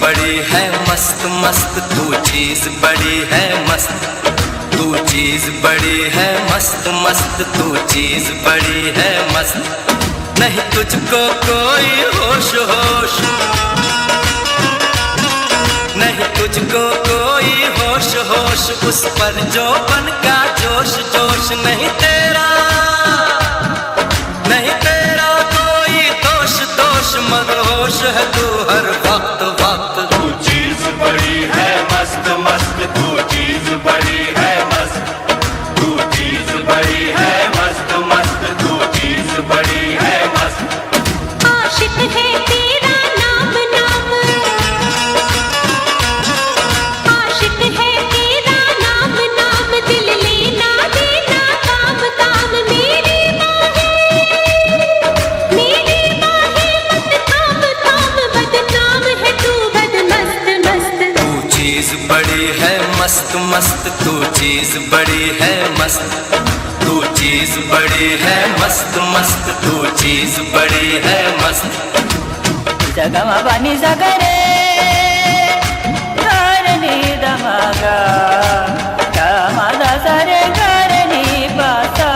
बड़ी है मस्त मस्त, तू चीज बड़ी है मस्त, तू चीज बड़ी है मस्त मस्त, तू चीज बड़ी है मस्त। नहीं तुझको कोई होश होश, नहीं तुझको कोई होश होश, उस पर जो बन का जोश जोश। नहीं तेरा कोई दोष दोष, मदहोश है तू हर वक्त वक्त। तू चीज बड़ी है मस्त मस्त, तू चीज बड़ी है मस्त, तू चीज बड़ी है मस्त मस्त, तू चीज बड़ी है मस्त। आशिक है तेरा नाम नाम, आशिक है तेरा नाम नाम, दिल लेना देना काम काम। मेरी बाहें मत थाम थाम, बदनाम है तू बदमस्त मस्त। तू चीज बड़ी है मस्त मस्त, तू चीज बड़ी है मस्त, तू चीज बड़ी है मस्त मस्त, तू चीज बड़ी है मस्त। जगमा बनी जगरे करनी दमागा, कामादा सरे करनी पासा।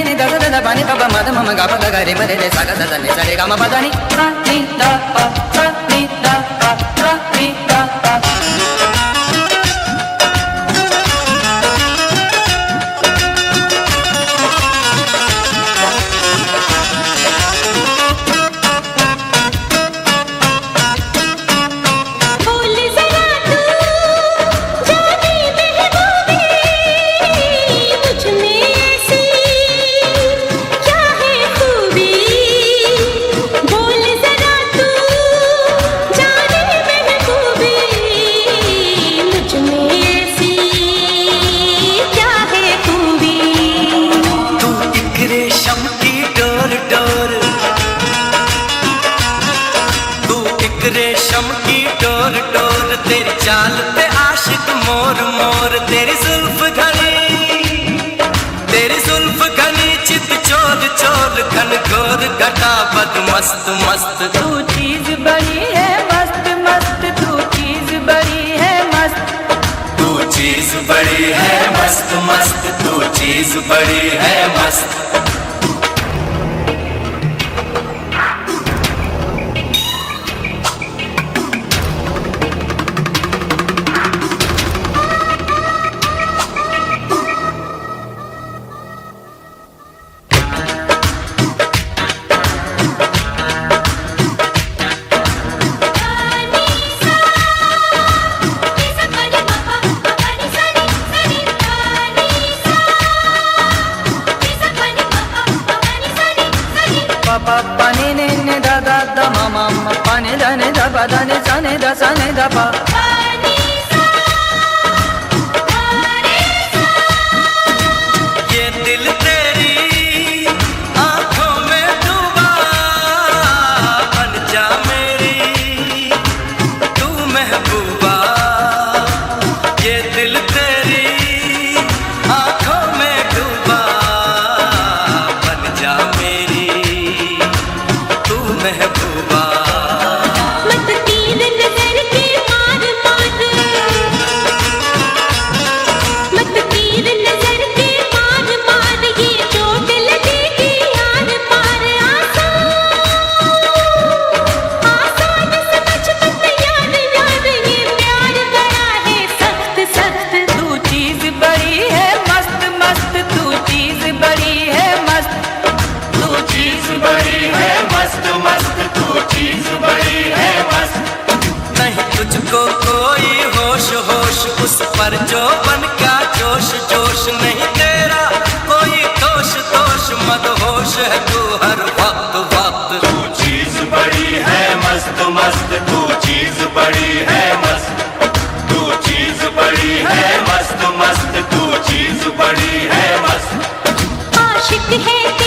नी दा दा पानी पापा मद मम गा पा गा रे मरे रे सा गा दा नि सा रे गा मा पा दा नि सा नि दा पा सा नि दा पा सा नि दा पा। बोल जरा तू जाने महबूबी, मुझ में ऐसी क्या है खूबी। बोल जरा तू जाने महबूबी, मुझ में ऐसी क्या है खूबी। तू एक रेशम की डोर डोर, तू एक रेशम की डोर डोर, तेरी चाल पे आशिक मोर मोर। तेरी जुल्फ घनी चित चोर चोर, घन घोर घटा बद मस्त मस्त। तू चीज बड़ी है मस्त मस्त, तू चीज बड़ी है मस्त। तू चीज बड़ी है मस्त मस्त, तू चीज बड़ी है मस्त। पापा पानी ने दा दा दा मामा पानी दा ने दा पा दा ने सा ने दा पा। ये दिल तेरी आंखों में डूबा, बन जा मेरी तू महबूबा। ये दिल तेरी आंखों में डूबा, बन जा मेरी तू महबूबा। मत तीर नजर के मार मार, मत तीर नजर के मार मार, ये चोट लगेगी यार पार। आसान समझ मत यार यार, ये प्यार बड़ा है सख्त सख्त। तू चीज बड़ी है मस्त मस्त, तू चीज बड़ी है मस्त। तू चीज बड़ी है मस्त मस्त, तू चीज तुझको कोई होश होश उस पर जो बन का जोश जोश नहीं तेरा कोई दोष दोष मत होश है तू हर वक्त वक्त तू चीज बड़ी है मस्त मस्त तू चीज बड़ी है मस्त तू चीज बड़ी है मस्त मस्त तू चीज बड़ी है मस्त आशिक है